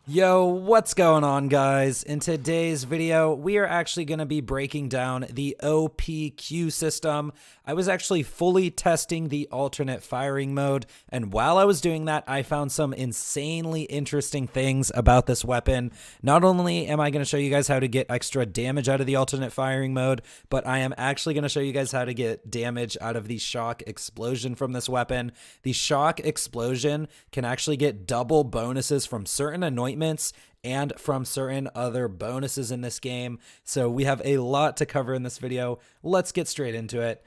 Yo, what's going on, guys? In today's video, we are actually going to be breaking down the OPQ system. I was actually fully testing the alternate firing mode, and while I was doing that, I found some insanely interesting things about this weapon. Not only am I going to show you guys how to get extra damage out of the alternate firing mode, but I am actually going to show you guys how to get damage out of the shock explosion from this weapon. The shock explosion can actually get double bonuses from certain anointments and from certain other bonuses in this game. So we have a lot to cover in this video. Let's get straight into it.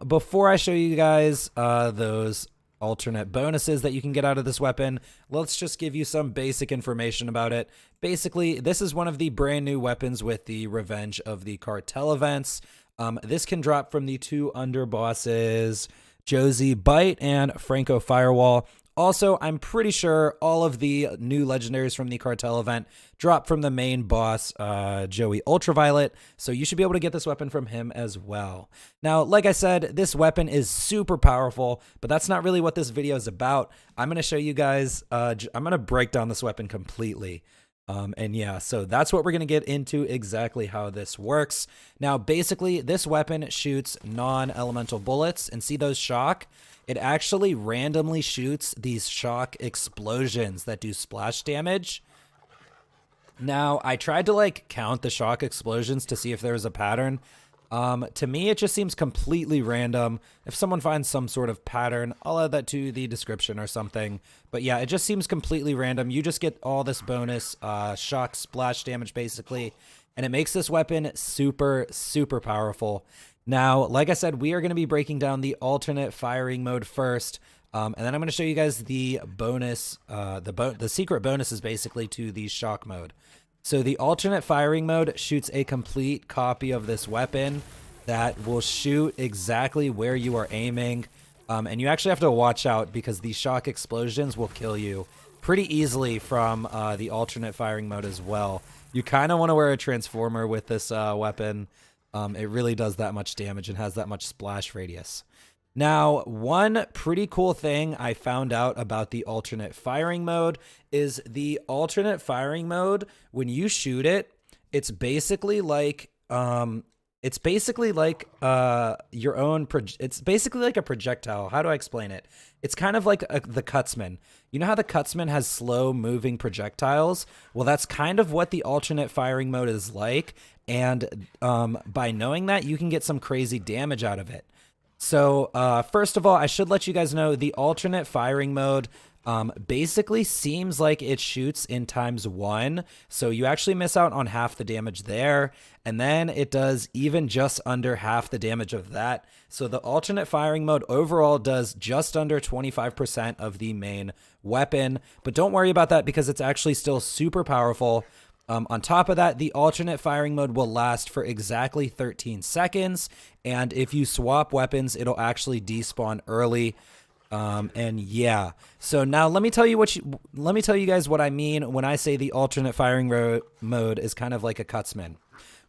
Before I show you guys those alternate bonuses that you can get out of this weapon, let's just give you some basic information about it. Basically, this is one of the brand new weapons with the Revenge of the Cartel events. This can drop from the two underbosses, Josie Bite and Franco Firewall. Also, I'm pretty sure all of the new legendaries from the Cartel event drop from the main boss, Joey Ultraviolet, so you should be able to get this weapon from him as well. Now, like I said, this weapon is super powerful, but that's not really what this video is about. I'm going to show you guys, I'm going to break down this weapon completely. And yeah, so that's what we're going to get into, exactly how this works. Now, basically, this weapon shoots non-elemental bullets, and see those shock? It actually randomly shoots these shock explosions that do splash damage. Now, I tried to count the shock explosions to see if there was a pattern. To me, it just seems completely random. If someone finds some sort of pattern, I'll add that to the description or something. But yeah, it just seems completely random. You just get all this bonus shock splash damage, basically. And it makes this weapon super, super powerful. Now, like I said, we are going to be breaking down the alternate firing mode first. And then I'm going to show you guys the bonus, the secret bonuses, basically, to the shock mode. So the alternate firing mode shoots a complete copy of this weapon that will shoot exactly where you are aiming. And you actually have to watch out because the shock explosions will kill you pretty easily from the alternate firing mode as well. You kind of want to wear a transformer with this weapon. It really does that much damage and has that much splash radius. Now, one pretty cool thing I found out about the alternate firing mode is the alternate firing mode, when you shoot it, it's basically like your own it's basically like a projectile. How do I explain it? It's kind of like the Cutsman. You know how the Cutsman has slow moving projectiles? Well, that's kind of what the alternate firing mode is like, and by knowing that, you can get some crazy damage out of it. So first of all, I should let you guys know the alternate firing mode basically seems like it shoots in ×1. So you actually miss out on half the damage there. And then it does even just under half the damage of that. So the alternate firing mode overall does just under 25% of the main weapon. But don't worry about that because it's actually still super powerful. On top of that, the alternate firing mode will last for exactly 13 seconds. And if you swap weapons, it'll actually despawn early. And yeah, so now let me tell you guys what I mean when I say the alternate firing mode is kind of like a Cutsman.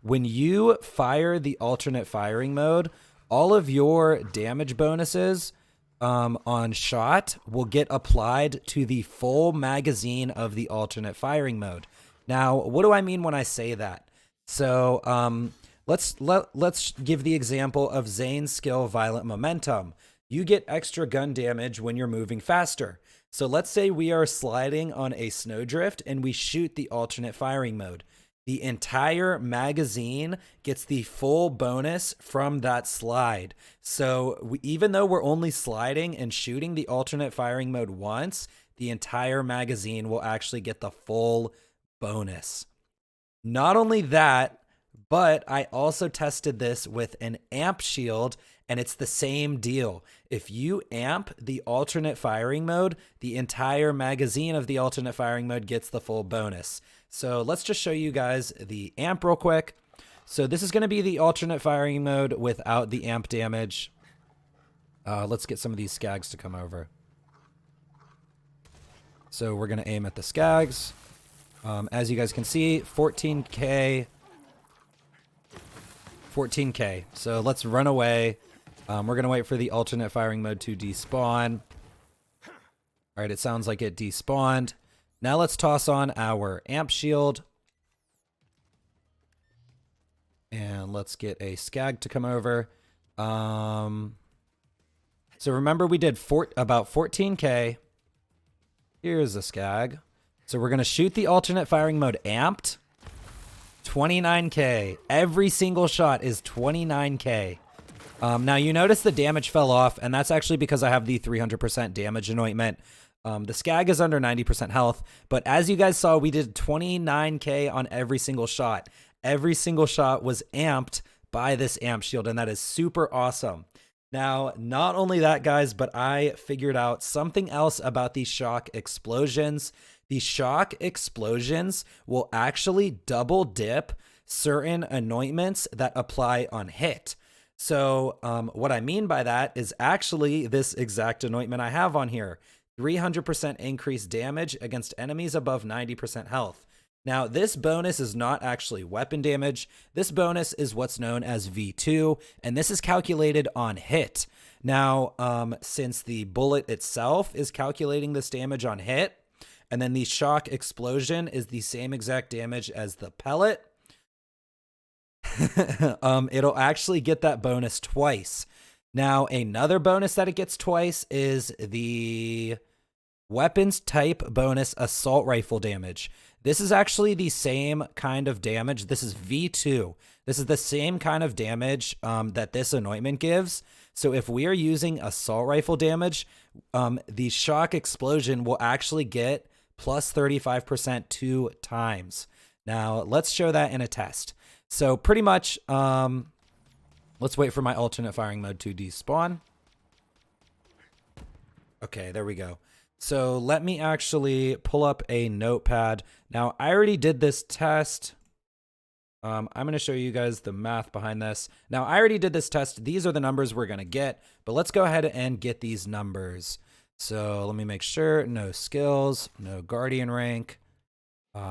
When you fire the alternate firing mode, all of your damage bonuses on shot will get applied to the full magazine of the alternate firing mode. Now, what do I mean when I say that? So let's give the example of Zane's skill, Violent Momentum. You get extra gun damage when you're moving faster. So let's say we are sliding on a snowdrift and we shoot the alternate firing mode. The entire magazine gets the full bonus from that slide. So even though we're only sliding and shooting the alternate firing mode once, the entire magazine will actually get the full bonus. Not only that, but I also tested this with an amp shield, and it's the same deal. If you amp the alternate firing mode, the entire magazine of the alternate firing mode gets the full bonus. So let's just show you guys the amp real quick. So this is going to be the alternate firing mode without the amp damage. Let's get some of these skags to come over. So we're going to aim at the skags. As you guys can see, 14K. So let's run away. We're going to wait for the alternate firing mode to despawn. All right, it sounds like it despawned. Now let's toss on our amp shield. And let's get a skag to come over. So remember we did about 14K. Here's a skag. So we're going to shoot the alternate firing mode amped. 29K. Every single shot is 29K. Now you notice the damage fell off, and that's actually because I have the 300% damage anointment. The skag is under 90% health, but as you guys saw, we did 29K on every single shot. Every single shot was amped by this amp shield, and that is super awesome. Now, not only that, guys, but I figured out something else about these shock explosions. The shock explosions will actually double dip certain anointments that apply on hit. So what I mean by that is actually this exact anointment I have on here. 300% increased damage against enemies above 90% health. Now, this bonus is not actually weapon damage. This bonus is what's known as V2, and this is calculated on hit. Now, since the bullet itself is calculating this damage on hit, and then the shock explosion is the same exact damage as the pellet, it'll actually get that bonus twice. Now, another bonus that it gets twice is the weapons type bonus assault rifle damage. This is actually the same kind of damage. This is V2. This is the same kind of damage that this anointment gives. So if we are using assault rifle damage, the shock explosion will actually get plus 35% 2 times. Now, let's show that in a test. So pretty much, let's wait for my alternate firing mode to despawn. Okay, there we go. So let me actually pull up a notepad. Now, I already did this test. I'm going to show you guys the math behind this. Now, I already did this test. These are the numbers we're going to get, but let's go ahead and get these numbers. So let me make sure. No skills, no guardian rank,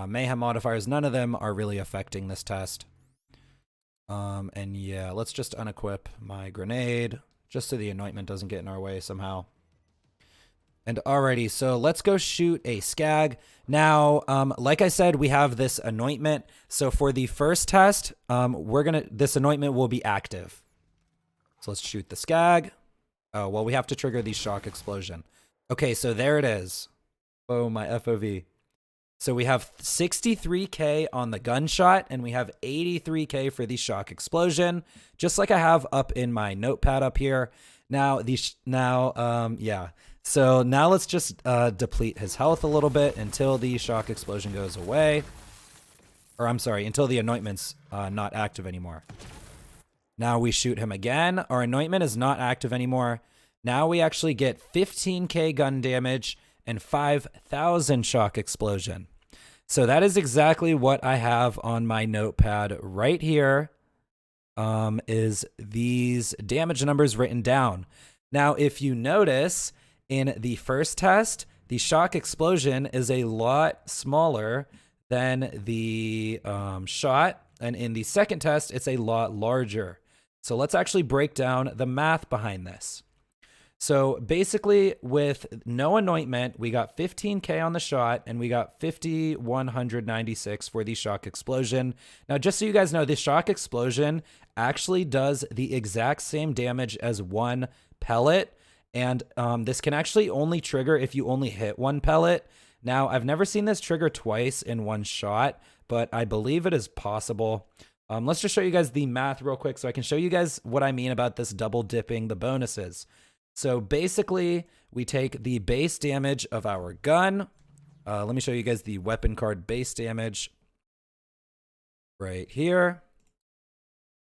mayhem modifiers. None of them are really affecting this test. And yeah, let's just unequip my grenade just so the anointment doesn't get in our way somehow. And alrighty, so let's go shoot a skag. Now, like I said, we have this anointment. So for the first test, this anointment will be active. So let's shoot the skag. Oh, well, we have to trigger the shock explosion. Okay, so there it is. Oh, my FOV. So we have 63K on the gunshot, and we have 83K for the shock explosion, just like I have up in my notepad up here. Now, yeah. So now let's just deplete his health a little bit until the shock explosion goes away. Or I'm sorry, until the anointment's not active anymore. Now we shoot him again. Our anointment is not active anymore. Now we actually get 15K gun damage and 5,000 shock explosion. So that is exactly what I have on my notepad right here. Is these damage numbers written down. Now, if you notice, in the first test, the shock explosion is a lot smaller than the shot, and in the second test, it's a lot larger. So let's actually break down the math behind this. So basically, with no anointment, we got 15K on the shot, and we got 5,196 for the shock explosion. Now, just so you guys know, the shock explosion actually does the exact same damage as one pellet, and this can actually only trigger if you only hit one pellet. Now, I've never seen this trigger twice in one shot, but I believe it is possible. Let's just show you guys the math real quick so I can show you guys what I mean about this double dipping the bonuses. So basically, we take the base damage of our gun. Let me show you guys the weapon card base damage right here.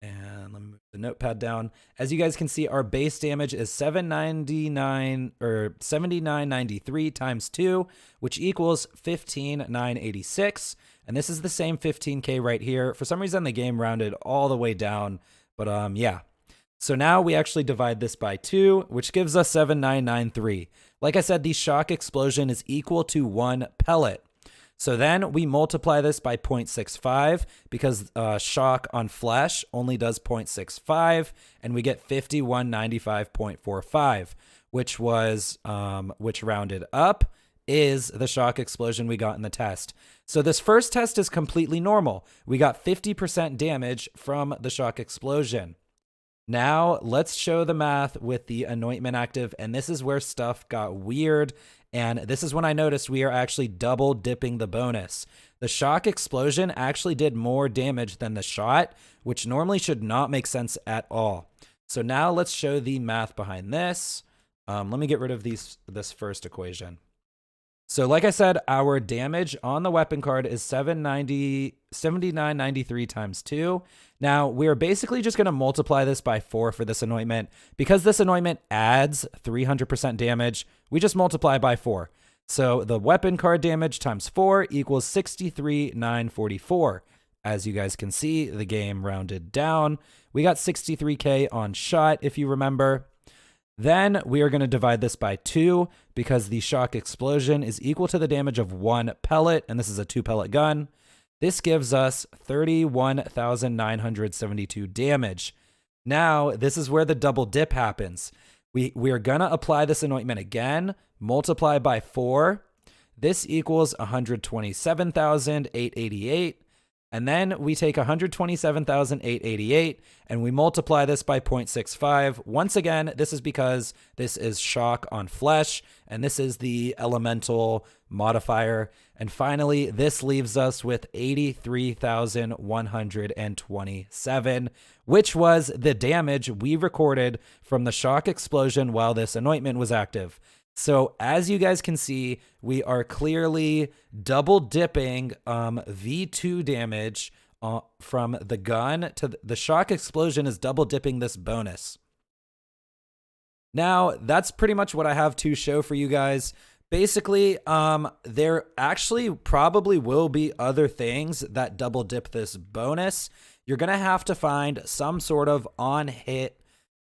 And let me move the notepad down. As you guys can see, our base damage is 799 or 7993 times 2, which equals 15,986. And this is the same 15K right here. For some reason, the game rounded all the way down. But yeah. So now we actually divide this by 2, which gives us 7,993. Like I said, the shock explosion is equal to 1 pellet. So then we multiply this by 0.65 because shock on flesh only does 0.65, and we get 5195.45, which rounded up is the shock explosion we got in the test. So this first test is completely normal. We got 50% damage from the shock explosion. Now let's show the math with the anointment active, and this is where stuff got weird, and this is when I noticed we are actually double dipping the bonus. The shock explosion actually did more damage than the shot, which normally should not make sense at all. So now let's show the math behind this. Let me get rid of this first equation. So like I said, our damage on the weapon card is 7993 times 2. Now, we're basically just going to multiply this by 4 for this anointment. Because this anointment adds 300% damage, we just multiply by 4. So the weapon card damage times 4 equals 63,944. As you guys can see, the game rounded down. We got 63k on shot, if you remember. Then we are going to divide this by 2 because the shock explosion is equal to the damage of 1 pellet, and this is a 2-pellet gun. This gives us 31,972 damage. Now, this is where the double dip happens. We are going to apply this anointment again, multiply by 4. This equals 127,888. And then we take 127,888 and we multiply this by 0.65. Once again, this is because this is shock on flesh, and this is the elemental modifier. And finally, this leaves us with 83,127, which was the damage we recorded from the shock explosion while this anointment was active. So as you guys can see, we are clearly double dipping V2 damage from the gun to the shock explosion is double dipping this bonus. Now, that's pretty much what I have to show for you guys. Basically, there actually probably will be other things that double dip this bonus. You're going to have to find some sort of on-hit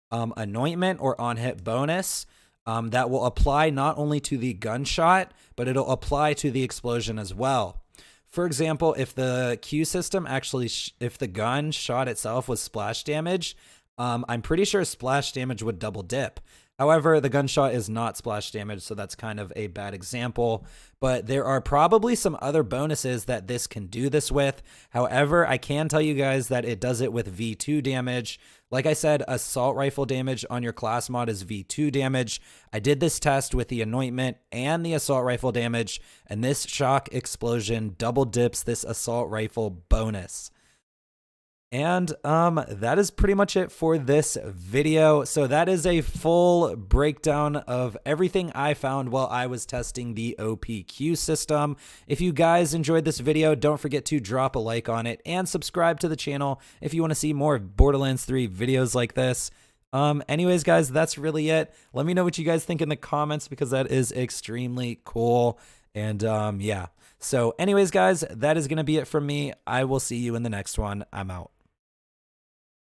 anointment or on-hit bonus that will apply not only to the gunshot, but it'll apply to the explosion as well. For example, if the Q system actually, if the gun shot itself was splash damage, I'm pretty sure splash damage would double dip. However, the gunshot is not splash damage, so that's kind of a bad example. But there are probably some other bonuses that this can do this with. However, I can tell you guys that it does it with V2 damage. Like I said, assault rifle damage on your class mod is V2 damage. I did this test with the anointment and the assault rifle damage, and this shock explosion double dips this assault rifle bonus. And that is pretty much it for this video. So that is a full breakdown of everything I found while I was testing the OPQ system. If you guys enjoyed this video, don't forget to drop a like on it and subscribe to the channel if you want to see more Borderlands 3 videos like this. Anyways, guys, that's really it. Let me know what you guys think in the comments because that is extremely cool. And yeah. So anyways, guys, that is going to be it from me. I will see you in the next one. I'm out.